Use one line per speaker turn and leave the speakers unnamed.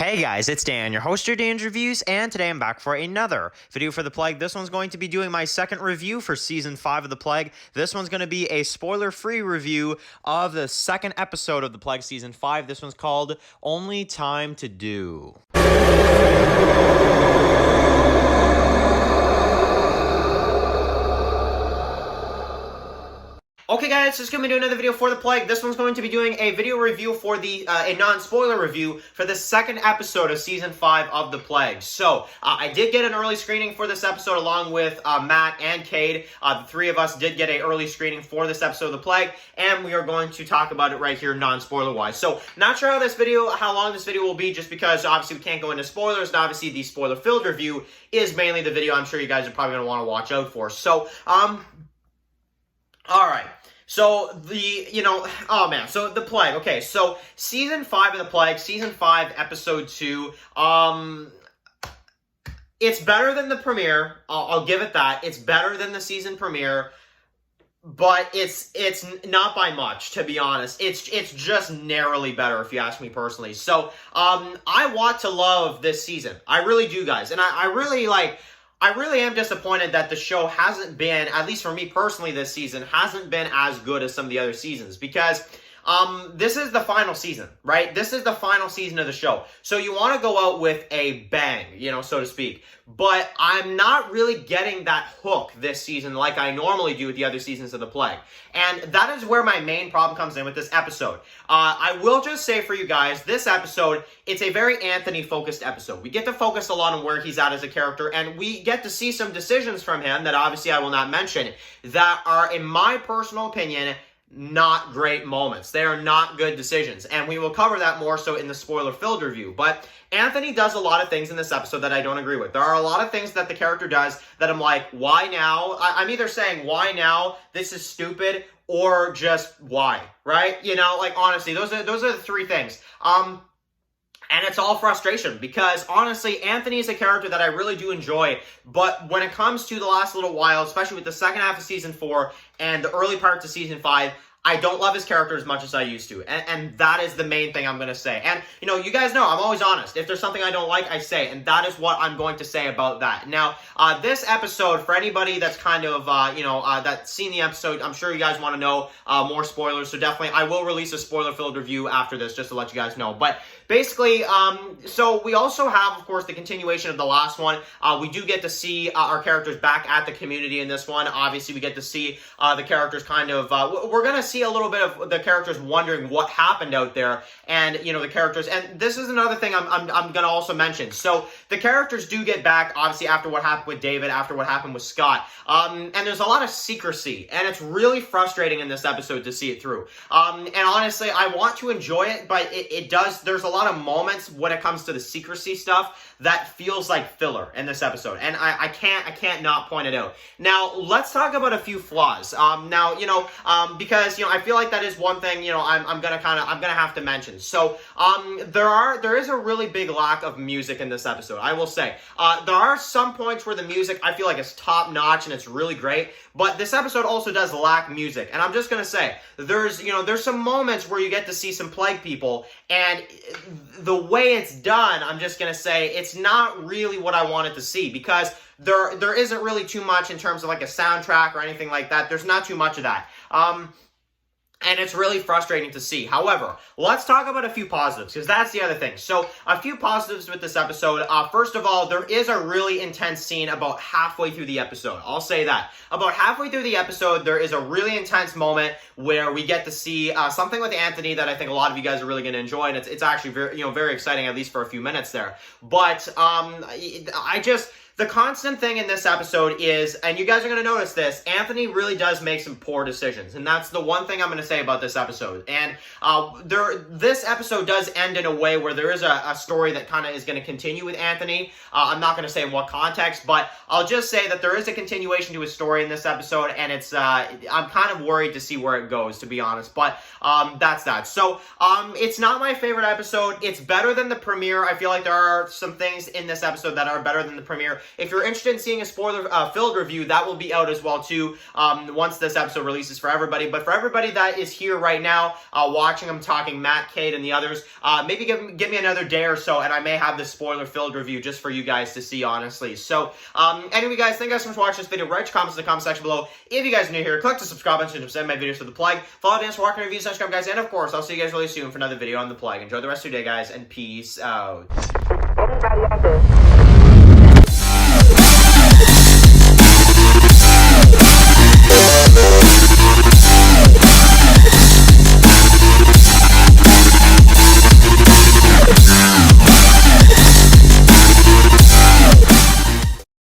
Hey guys, it's Dan, your host of TWD Reviews, and today I'm back for another video for The Plague. This one's going to be doing my second review for Season 5 of The Plague. This one's going to be a spoiler-free review of the second episode of The Plague Season 5. This one's called Only Time to Do. Okay guys, so it's going to be doing another video for The Plague. This one's going to be doing a video review for a non-spoiler review for the second episode of Season 5 of The Plague. So, I did get an early screening for this episode along with Matt and Cade. The three of us did get an early screening for this episode of The Plague, and we are going to talk about it right here non-spoiler-wise. So, not sure how long this video will be, just because obviously we can't go into spoilers, and obviously the spoiler-filled review is mainly the video I'm sure you guys are probably going to want to watch out for. So, alright. So, so The Plague. Okay, so Season 5 of The Plague, Season 5, Episode 2, it's better than the premiere, I'll give it that. It's better than the season premiere, but it's not by much, to be honest. It's just narrowly better, if you ask me personally. So, I want to love this season. I really do, guys. And I really am disappointed that the show hasn't been, at least for me personally this season, hasn't been as good as some of the other seasons. Because this is the final season, right? This is the final season of the show. So you want to go out with a bang, so to speak. But I'm not really getting that hook this season like I normally do with the other seasons of The Plague. And that is where my main problem comes in with this episode. I will just say for you guys, this episode, it's a very Anthony-focused episode. We get to focus a lot on where he's at as a character, and we get to see some decisions from him that obviously I will not mention that are, in my personal opinion, not great moments. They are not good decisions, and we will cover that more so in the spoiler-filled review. But Anthony does a lot of things in this episode that I don't agree with. There are a lot of things that the character does that I'm like, why now? I'm either saying, why now? This is stupid, or just why, right? Honestly, those are the three things. And it's all frustration because, honestly, Anthony is a character that I really do enjoy. But when it comes to the last little while, especially with the second half of Season 4 and the early parts of Season 5, I don't love his character as much as I used to. And that is the main thing I'm going to say. And, you guys know I'm always honest. If there's something I don't like, I say. And that is what I'm going to say about that. Now, this episode, for anybody that's kind of, that's seen the episode, I'm sure you guys want to know more spoilers. So definitely, I will release a spoiler-filled review after this just to let you guys know. But basically, so we also have, of course, the continuation of the last one. We do get to see our characters back at the community in this one. Obviously, we get to see the characters kind of, we're going to see a little bit of the characters wondering what happened out there, and the characters, and this is another thing I'm gonna also mention. So the characters do get back, obviously, after what happened with David, after what happened with Scott, and there's a lot of secrecy, and it's really frustrating in this episode to see it through. And honestly, I want to enjoy it, but it does. There's a lot of moments when it comes to the secrecy stuff that feels like filler in this episode, and I can't not point it out. Now let's talk about a few flaws. Because I feel like that is one thing, I'm gonna have to mention. So, there is a really big lack of music in this episode, I will say. There are some points where the music, I feel like, is top-notch and it's really great, but this episode also does lack music. And I'm just gonna say, there's some moments where you get to see some Plague people, and the way it's done, I'm just gonna say, it's not really what I wanted to see, because there isn't really too much in terms of like a soundtrack or anything like that. There's not too much of that. And it's really frustrating to see. However, let's talk about a few positives, because that's the other thing. So, a few positives with this episode. First of all, there is a really intense scene about halfway through the episode. I'll say that. About halfway through the episode, there is a really intense moment where we get to see something with Anthony that I think a lot of you guys are really going to enjoy, and it's actually very exciting, at least for a few minutes there. But the constant thing in this episode is, and you guys are going to notice this, Anthony really does make some poor decisions. And that's the one thing I'm going to say about this episode. And this episode does end in a way where there is a story that kind of is going to continue with Anthony. I'm not going to say in what context, but I'll just say that there is a continuation to his story in this episode. And it's I'm kind of worried to see where it goes, to be honest. But that's that. So it's not my favorite episode. It's better than the premiere. I feel like there are some things in this episode that are better than the premiere. If you're interested in seeing a spoiler-filled review, that will be out as well, too, once this episode releases for everybody. But for everybody that is here right now, watching, I'm talking Matt, Kate, and the others, maybe give me another day or so, and I may have this spoiler-filled review just for you guys to see, honestly. So, anyway, guys, thank you guys so much for watching this video. Write your comments in the comment section below. If you guys are new here, click the subscribe button to send my videos to the plug. Follow Dance for Walking Reviews, subscribe, guys, and of course, I'll see you guys really soon for another video on the plug. Enjoy the rest of your day, guys, and peace out.
Everybody out there.